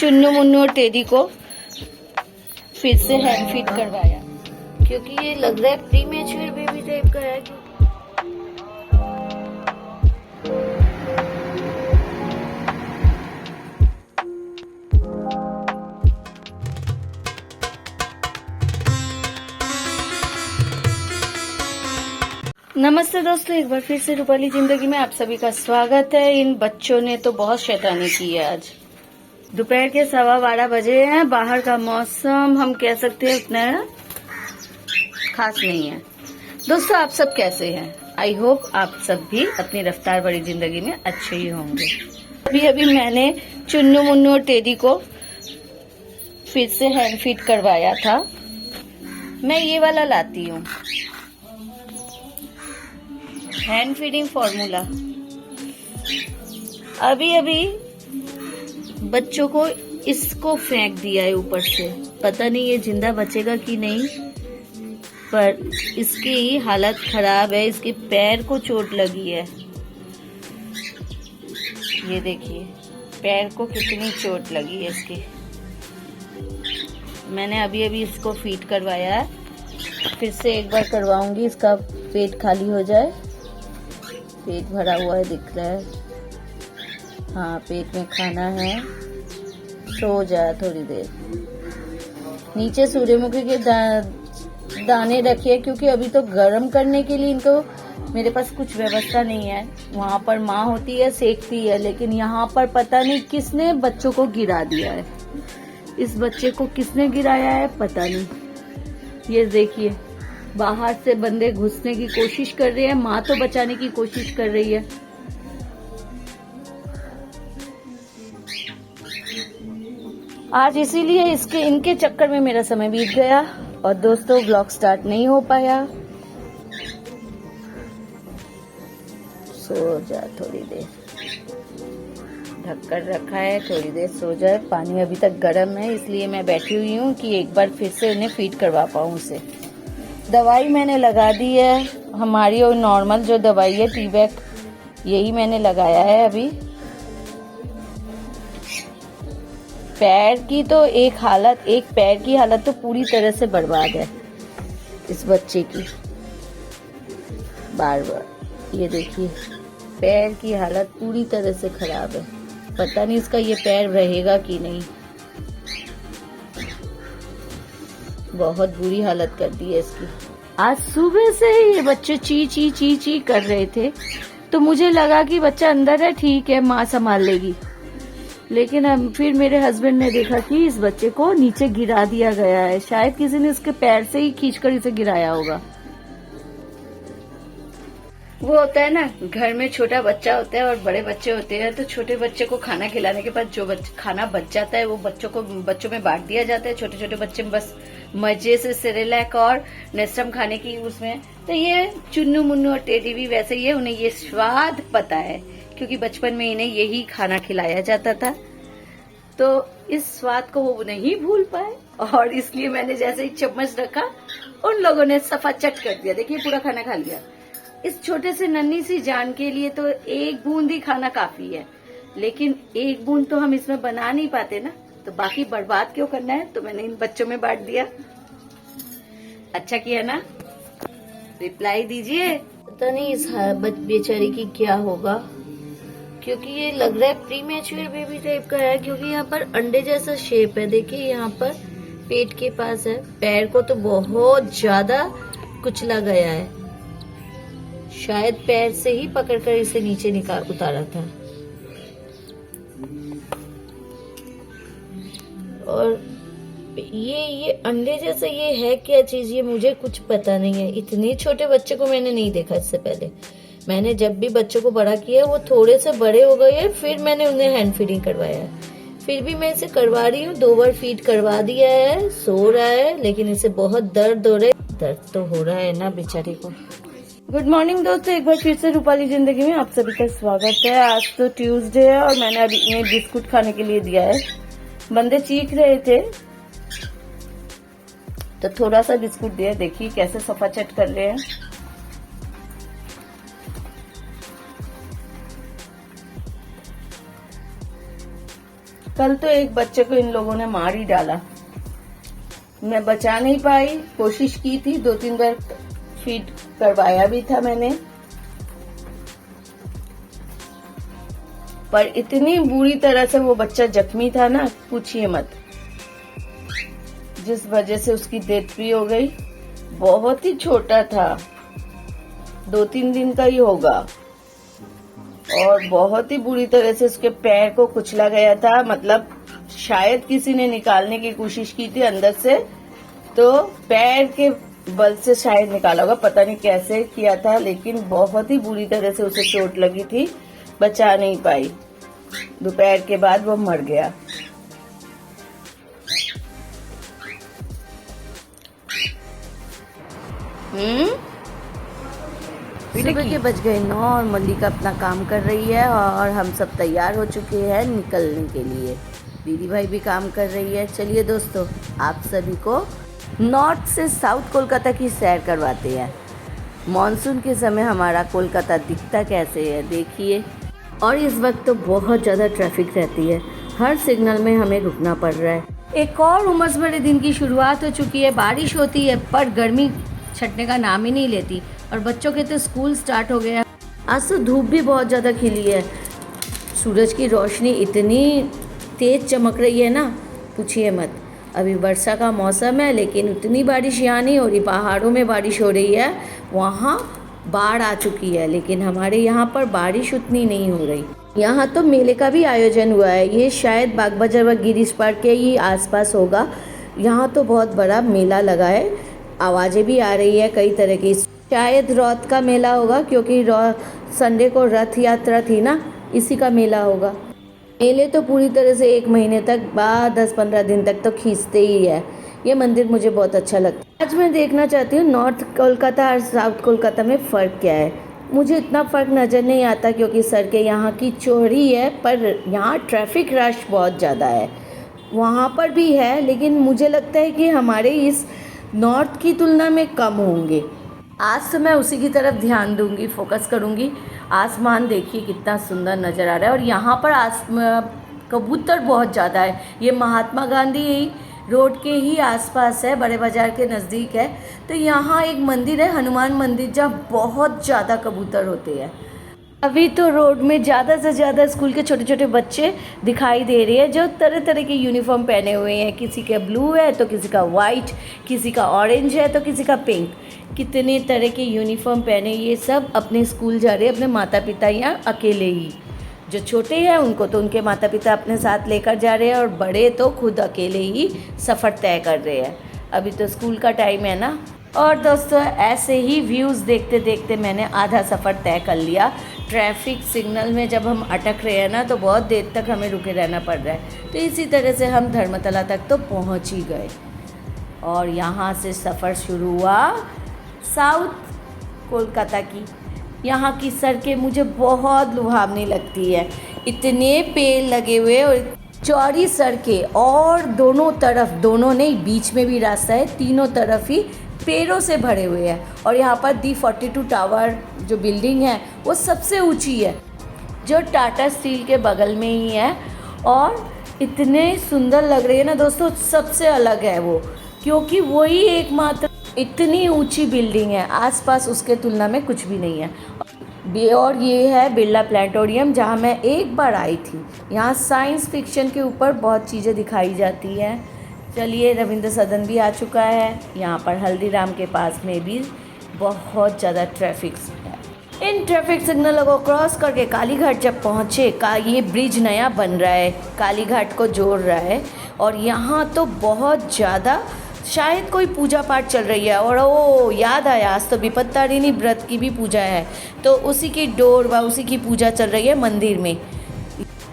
चुन्नू मुन्नू और टेडी को फिर से हैंड फीड करवाया, क्योंकि ये लग रहा है प्री मैच्योर बेबी टाइप का है। नमस्ते दोस्तों, एक बार फिर से रूपाली जिंदगी में आप सभी का स्वागत है। इन बच्चों ने तो बहुत शैतानी की है आज। दोपहर के 12:15 बजे हैं। बाहर का मौसम हम कह सकते हैं उतना खास नहीं है। दोस्तों, आप सब कैसे हैं? आई होप आप सब भी अपनी रफ्तार भरी जिंदगी में अच्छे ही होंगे। अभी मैंने चुन्नू मुन्नू और टेडी को फिर से हैंड फीड करवाया था। मैं ये वाला लाती हूँ, हैंड फीडिंग फॉर्मूला। अभी बच्चों को इसको फेंक दिया है ऊपर से। पता नहीं ये जिंदा बचेगा कि नहीं, पर इसकी हालत खराब है। इसके पैर को चोट लगी है। ये देखिए पैर को कितनी चोट लगी है इसके। मैंने अभी इसको फीड करवाया है, फिर से एक बार करवाऊंगी। इसका पेट खाली हो जाए। पेट भरा हुआ है, दिख रहा है। हाँ, पेट में खाना है। सो जाए थोड़ी देर। नीचे सूर्यमुखी के दाने रखिए, क्योंकि अभी तो गर्म करने के लिए इनको मेरे पास कुछ व्यवस्था नहीं है। वहाँ पर माँ होती है, सेकती है, लेकिन यहाँ पर पता नहीं किसने बच्चों को गिरा दिया है। इस बच्चे को किसने गिराया है पता नहीं। ये देखिए, बाहर से बंदे घुसने की कोशिश कर रहे हैं। माँ तो बचाने की कोशिश कर रही है। आज इसीलिए इनके चक्कर में मेरा समय बीत गया और दोस्तों व्लॉग स्टार्ट नहीं हो पाया। सो जा थोड़ी देर, ढककर रखा है, थोड़ी देर सो जाए। पानी अभी तक गर्म है, इसलिए मैं बैठी हुई हूँ कि एक बार फिर से उन्हें फीड करवा पाऊँ उसे। दवाई मैंने लगा दी है, हमारी और नॉर्मल जो दवाई है टी-बैक, यही मैंने लगाया है। अभी पैर की तो एक पैर की हालत तो पूरी तरह से बर्बाद है इस बच्चे की। बार ये देखिए, पैर की हालत पूरी तरह से खराब है। पता नहीं इसका ये पैर रहेगा कि नहीं। बहुत बुरी हालत कर दी है इसकी। आज सुबह से ही ये बच्चे ची कर रहे थे, तो मुझे लगा कि बच्चा अंदर है, ठीक है, माँ संभाल लेगी। लेकिन फिर मेरे हस्बैंड ने देखा कि इस बच्चे को नीचे गिरा दिया गया है। शायद किसी ने इसके पैर से ही खींचकर इसे गिराया होगा। वो होता है ना, घर में छोटा बच्चा होता है और बड़े बच्चे होते हैं, तो छोटे बच्चे को खाना खिलाने के बाद जो खाना बच जाता है वो बच्चों में बांट दिया जाता है। छोटे छोटे बच्चे बस मजे से सेरेलैक और नेस्टम खाने की उसमें। तो ये चुन्नू मुन्नू और टेडी भी वैसे ही है। उन्हें ये स्वाद पता है, क्योंकि बचपन में इन्हें यही खाना खिलाया जाता था। तो इस स्वाद को वो नहीं भूल पाए, और इसलिए मैंने जैसे ही चम्मच रखा, उन लोगों ने सफा चट कर दिया। देखिए, पूरा खाना खा लिया। इस छोटे से नन्ही सी जान के लिए तो एक बूंद ही खाना काफी है, लेकिन एक बूंद तो हम इसमें बना नहीं पाते ना, तो बाकी बर्बाद क्यों करना है। तो मैंने इन बच्चों में बांट दिया। अच्छा किया ना। रिप्लाई दीजिए। पता नहीं इस बेचारी की क्या होगा, क्योंकि ये लग रहा है प्री मैच्योर बेबी टाइप का है, क्योंकि यहाँ पर अंडे जैसा शेप है। देखिए, यहाँ पर पेट के पास है। पैर को तो बहुत ज्यादा कुचला गया है। शायद पैर से ही पकड़कर इसे नीचे उतारा था। और ये अंडे जैसा ये है क्या चीज, ये मुझे कुछ पता नहीं है। इतने छोटे बच्चे को मैंने नहीं देखा इससे पहले। मैंने जब भी बच्चों को बड़ा किया वो थोड़े से बड़े हो गए, फिर मैंने उन्हें हैंड फीडिंग करवाया है। फिर भी मैं इसे करवा रही हूँ। 2 बार फीड करवा दिया है। सो रहा है, लेकिन इसे बहुत दर्द हो रहा है। दर्द तो हो रहा है ना बेचारी को। गुड मॉर्निंग दोस्तों, एक बार फिर से रूपाली जिंदगी में आप सभी का स्वागत है। आज तो ट्यूसडे है और मैंने अभी इन्हें बिस्कुट खाने के लिए दिया है। बंदे चीख रहे थे तो थोड़ा सा बिस्कुट दिया। देखिए कैसे सफा चट कर रहे हैं। कल तो एक बच्चे को इन लोगों ने मार ही डाला। मैं बचा नहीं पाई, कोशिश की थी, 2-3 बार फीड करवाया भी था मैंने, पर इतनी बुरी तरह से वो बच्चा जख्मी था ना, पूछिए मत, जिस वजह से उसकी डेथ भी हो गई। बहुत ही छोटा था, 2-3 दिन का ही होगा, और बहुत ही बुरी तरह से उसके पैर को कुचला गया था। मतलब शायद किसी ने निकालने की कोशिश की थी अंदर से, तो पैर के बल से शायद निकाला होगा, पता नहीं कैसे किया था, लेकिन बहुत ही बुरी तरह से उसे चोट लगी थी, बचा नहीं पाई। दोपहर के बाद वो मर गया। सुबह के बज गए 9 और मल्लिका अपना काम कर रही है और हम सब तैयार हो चुके हैं निकलने के लिए। दीदी भाई भी काम कर रही है। चलिए दोस्तों, आप सभी को नॉर्थ से साउथ कोलकाता की सैर करवाते हैं। मॉनसून के समय हमारा कोलकाता दिखता कैसे है देखिए। और इस वक्त तो बहुत ज़्यादा ट्रैफिक रहती है, हर सिग्नल में हमें रुकना पड़ रहा है। एक और उमस भरे दिन की शुरुआत हो चुकी है। बारिश होती है पर गर्मी छटने का नाम ही नहीं लेती, और बच्चों के तो स्कूल स्टार्ट हो गया। आज तो धूप भी बहुत ज़्यादा खिली है, सूरज की रोशनी इतनी तेज़ चमक रही है ना, पूछिए मत। अभी वर्षा का मौसम है, लेकिन उतनी बारिश यहाँ नहीं हो रही। पहाड़ों में बारिश हो रही है, वहाँ बाढ़ आ चुकी है, लेकिन हमारे यहाँ पर बारिश उतनी नहीं हो रही। यहाँ तो मेले का भी आयोजन हुआ है, ये शायद बाग बाजार व गिरीश पार्क के ही आसपास होगा। यहाँ तो बहुत बड़ा मेला लगा है, आवाज़ें भी आ रही है कई तरह की। शायद रथ का मेला होगा, क्योंकि संडे को रथ यात्रा थी ना, इसी का मेला होगा। मेले तो पूरी तरह से 1 महीने तक, बाद 10-15 दिन तक तो खींचते ही है। ये मंदिर मुझे बहुत अच्छा लगता है। आज मैं देखना चाहती हूँ नॉर्थ कोलकाता और साउथ कोलकाता में फ़र्क क्या है। मुझे इतना फ़र्क नज़र नहीं आता, क्योंकि सड़कें यहाँ की चौड़ी है, पर यहाँ ट्रैफिक रश बहुत ज़्यादा है। वहाँ पर भी है, लेकिन मुझे लगता है कि हमारे इस नॉर्थ की तुलना में कम होंगे। आज तो मैं उसी की तरफ ध्यान दूंगी, फोकस करूंगी। आसमान देखिए कितना सुंदर नज़र आ रहा है, और यहाँ पर कबूतर बहुत ज़्यादा है। ये महात्मा गांधी रोड के ही आसपास है, बड़े बाज़ार के नज़दीक है। तो यहाँ एक मंदिर है, हनुमान मंदिर, जहाँ बहुत ज़्यादा कबूतर होते हैं। अभी तो रोड में ज़्यादा से ज़्यादा स्कूल के छोटे छोटे बच्चे दिखाई दे रहे हैं, जो तरह तरह के यूनिफॉर्म पहने हुए हैं। किसी का ब्लू है तो किसी का वाइट, किसी का ऑरेंज है तो किसी का पिंक। कितने तरह के यूनिफॉर्म पहने, ये सब अपने स्कूल जा रहे हैं, अपने माता पिता या अकेले ही। जो छोटे हैं उनको तो उनके माता पिता अपने साथ लेकर जा रहे हैं, और बड़े तो खुद अकेले ही सफ़र तय कर रहे हैं। अभी तो स्कूल का टाइम है ना। और दोस्तों, ऐसे ही व्यूज़ देखते देखते मैंने आधा सफ़र तय कर लिया। ट्रैफिक सिग्नल में जब हम अटक रहे हैं ना, तो बहुत देर तक हमें रुके रहना पड़ रहा है। तो इसी तरह से हम धर्मतला तक तो पहुंच ही गए, और यहाँ से सफ़र शुरू हुआ साउथ कोलकाता की। यहाँ की सड़कें मुझे बहुत लुभावनी लगती है, इतने पेड़ लगे हुए और चौड़ी सड़कें, और दोनों तरफ, दोनों नहीं, बीच में भी रास्ता है, तीनों तरफ ही पेड़ों से भरे हुए हैं। और यहाँ पर D42 टावर जो बिल्डिंग है वो सबसे ऊंची है, जो टाटा स्टील के बगल में ही है, और इतने सुंदर लग रही है ना दोस्तों। सबसे अलग है वो, क्योंकि वही एकमात्र इतनी ऊंची बिल्डिंग है, आसपास उसके तुलना में कुछ भी नहीं है। और ये है बिरला प्लानिटोरियम, जहाँ मैं एक बार आई थी। यहाँ साइंस फिक्शन के ऊपर बहुत चीज़ें दिखाई जाती हैं। चलिए, रविंद्र सदन भी आ चुका है। यहाँ पर हल्दीराम के पास में भी बहुत ज़्यादा ट्रैफिक है। इन ट्रैफिक सिग्नलों को क्रॉस करके कालीघाट जब पहुँचे, ये ब्रिज नया बन रहा है, कालीघाट को जोड़ रहा है, और यहाँ तो बहुत ज़्यादा शायद कोई पूजा पाठ चल रही है। और वो याद आया, आज तो विपत्तारिणी व्रत की भी पूजा है, तो उसी की डोर व उसी की पूजा चल रही है मंदिर में,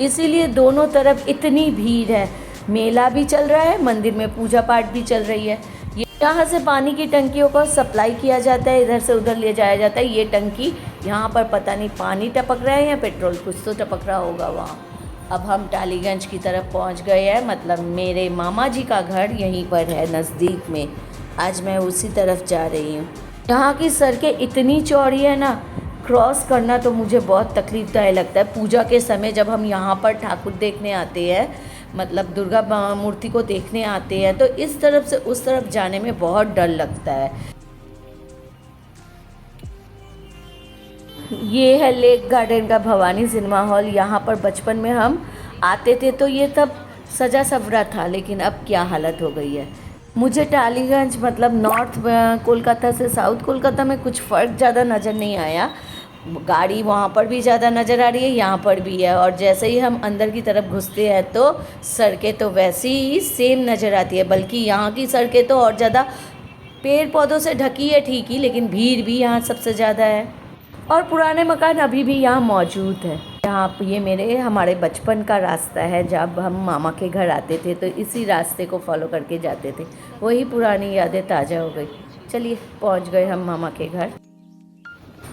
इसीलिए दोनों तरफ इतनी भीड़ है। मेला भी चल रहा है, मंदिर में पूजा पाठ भी चल रही है। यहाँ से पानी की टंकियों को सप्लाई किया जाता है, इधर से उधर ले जाया जाता है। ये टंकी यहाँ पर पता नहीं पानी टपक रहा है या पेट्रोल, कुछ तो टपक रहा होगा वहाँ। अब हम टालीगंज की तरफ पहुँच गए हैं, मतलब मेरे मामा जी का घर यहीं पर है नज़दीक में। आज मैं उसी तरफ जा रही हूँ। यहाँ की सड़कें इतनी चौड़ी है ना, क्रॉस करना तो मुझे बहुत तकलीफदायक लगता है। पूजा के समय जब हम यहाँ पर ठाकुर देखने आते हैं, मतलब दुर्गा मूर्ति को देखने आते हैं, तो इस तरफ से उस तरफ जाने में बहुत डर लगता है। ये है लेक गार्डन का भवानी सिनेमा हॉल। यहाँ पर बचपन में हम आते थे तो ये तब सजा सवरा था, लेकिन अब क्या हालत हो गई है। मुझे टालीगंज मतलब नॉर्थ कोलकाता से साउथ कोलकाता में कुछ फ़र्क ज़्यादा नज़र नहीं आया। गाड़ी वहाँ पर भी ज़्यादा नज़र आ रही है, यहाँ पर भी है, और जैसे ही हम अंदर की तरफ घुसते हैं तो सड़कें तो वैसी ही सेम नज़र आती है, बल्कि यहाँ की सड़कें तो और ज़्यादा पेड़ पौधों से ढकी है ठीक ही, लेकिन भीड़ भी यहाँ सबसे ज़्यादा है। और पुराने मकान अभी भी यहाँ मौजूद है। यहाँ ये हमारे बचपन का रास्ता है, जब हम मामा के घर आते थे तो इसी रास्ते को फॉलो करके जाते थे। वही पुरानी यादें ताज़ा हो गई। चलिए पहुँच गए हम मामा के घर।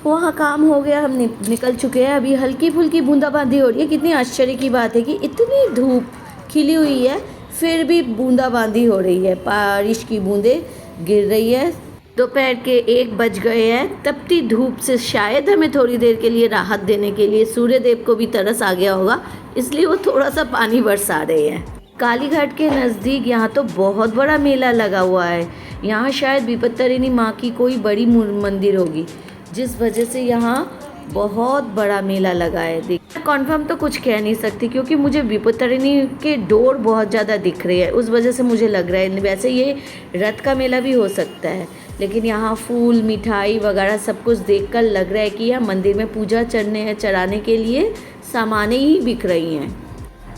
वहाँ काम हो गया, हम निकल चुके हैं। अभी हल्की फुल्की बूंदाबांदी हो रही है। कितनी आश्चर्य की बात है कि इतनी धूप खिली हुई है फिर भी बूंदाबांदी हो रही है, बारिश की बूंदें गिर रही है। दोपहर के 1 बज गए हैं। तपती धूप से शायद हमें थोड़ी देर के लिए राहत देने के लिए सूर्यदेव को भी तरस आ गया होगा, इसलिए वो थोड़ा सा पानी बरसा रहे हैं। कालीघाट के नज़दीक यहाँ तो बहुत बड़ा मेला लगा हुआ है। यहाँ शायद विपत्तारिणी माँ की कोई बड़ी मंदिर होगी, जिस वजह से यहाँ बहुत बड़ा मेला लगा है। देख कॉन्फर्म तो कुछ कह नहीं सकती, क्योंकि मुझे विपत्तारिणी के डोर बहुत ज़्यादा दिख रहे हैं, उस वजह से मुझे लग रहा है। वैसे ये रथ का मेला भी हो सकता है, लेकिन यहाँ फूल मिठाई वगैरह सब कुछ देखकर लग रहा है कि यह मंदिर में पूजा चढ़ाने के लिए सामानें ही बिक रही हैं।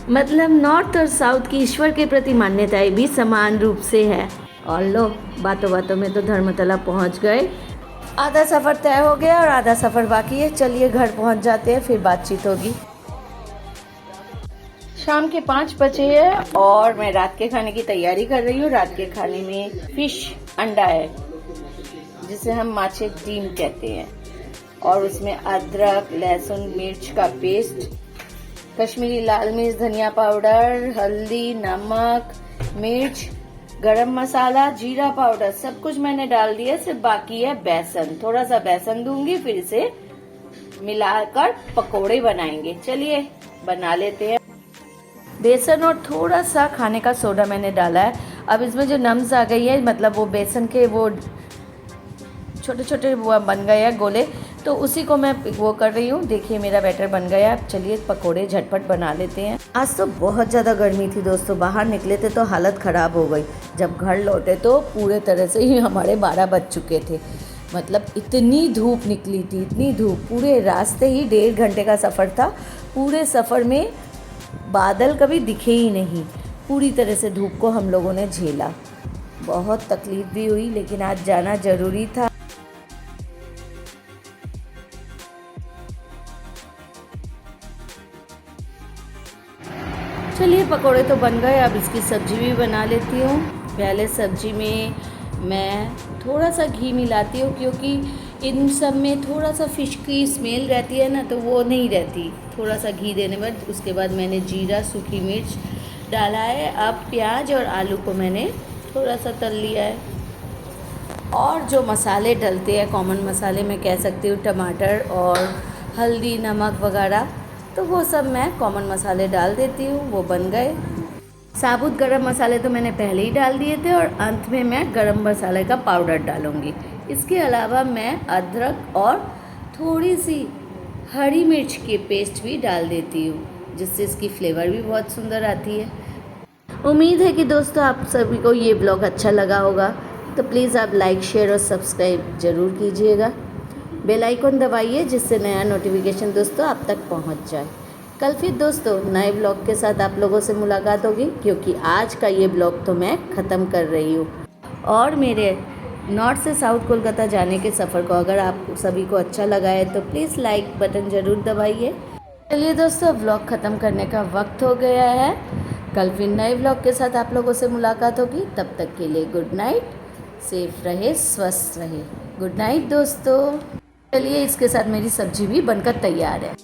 मतलब नॉर्थ और साउथ की ईश्वर के प्रति मान्यताएं भी समान रूप से है। और लो बातों बातों में तो धर्मतला पहुँच गए। आधा सफ़र तय हो गया और आधा सफ़र बाकी है। चलिए घर पहुँच जाते हैं, फिर बातचीत होगी। शाम के 5 बजे है और मैं रात के खाने की तैयारी कर रही हूँ। रात के खाने में फिश अंडा है, जिसे हम माछे डीम कहते हैं, और उसमें अदरक लहसुन मिर्च का पेस्ट, कश्मीरी लाल मिर्च, धनिया पाउडर, हल्दी, नमक, मिर्च, गरम मसाला, जीरा पाउडर सब कुछ मैंने डाल दिया। सिर्फ बाकी है बेसन। थोड़ा सा बेसन दूंगी, फिर इसे मिलाकर पकोड़े बनाएंगे। चलिए बना लेते हैं। बेसन और थोड़ा सा खाने का सोडा मैंने डाला है। अब इसमें जो नम्स आ गई है, मतलब वो बेसन के वो छोटे छोटे वो बन गए हैं गोले, तो उसी को मैं वो कर रही हूँ। देखिए मेरा बैटर बन गया। अब चलिए पकोड़े झटपट बना लेते हैं। आज तो बहुत ज़्यादा गर्मी थी दोस्तों, बाहर निकले थे तो हालत ख़राब हो गई। जब घर लौटे तो पूरे तरह से ही हमारे 12 बज चुके थे। मतलब इतनी धूप निकली थी, इतनी धूप। पूरे रास्ते ही 1.5 घंटे का सफ़र था। पूरे सफ़र में बादल कभी दिखे ही नहीं। पूरी तरह से धूप को हम लोगों ने झेला। बहुत तकलीफ़ भी हुई, लेकिन आज जाना ज़रूरी था। चलिए पकोड़े तो बन गए। अब इसकी सब्ज़ी भी बना लेती हूँ। पहले सब्ज़ी में मैं थोड़ा सा घी मिलाती हूँ, क्योंकि इन सब में थोड़ा सा फ़िश की स्मेल रहती है ना, तो वो नहीं रहती। थोड़ा सा घी देने बाद उसके बाद मैंने जीरा सूखी मिर्च डाला है। अब प्याज और आलू को मैंने थोड़ा सा तल लिया है। और जो मसाले डलते हैं, कॉमन मसाले मैं कह सकती हूँ, टमाटर और हल्दी नमक वगैरह, तो वो सब मैं कॉमन मसाले डाल देती हूँ। वो बन गए। साबुत गरम मसाले तो मैंने पहले ही डाल दिए थे, और अंत में मैं गरम मसाले का पाउडर डालूँगी। इसके अलावा मैं अदरक और थोड़ी सी हरी मिर्च के पेस्ट भी डाल देती हूँ, जिससे इसकी फ्लेवर भी बहुत सुंदर आती है। उम्मीद है कि दोस्तों आप सभी को ये ब्लॉग अच्छा लगा होगा, तो प्लीज़ आप लाइक शेयर और सब्सक्राइब ज़रूर कीजिएगा। बेल आइकन दबाइए, जिससे नया नोटिफिकेशन दोस्तों आप तक पहुंच जाए। कल फिर दोस्तों नए ब्लॉग के साथ आप लोगों से मुलाकात होगी, क्योंकि आज का ये ब्लॉग तो मैं ख़त्म कर रही हूँ। और मेरे नॉर्थ से साउथ कोलकाता जाने के सफ़र को अगर आप सभी को अच्छा लगा है तो प्लीज़ लाइक बटन ज़रूर दबाइए। चलिए दोस्तों ब्लॉग ख़त्म करने का वक्त हो गया है। कल फिर नए ब्लॉग के साथ आप लोगों से मुलाकात होगी। तब तक के लिए गुड नाइट। सेफ रहे, स्वस्थ रहे। गुड नाइट दोस्तों। चलिए इसके साथ मेरी सब्जी भी बनकर तैयार है।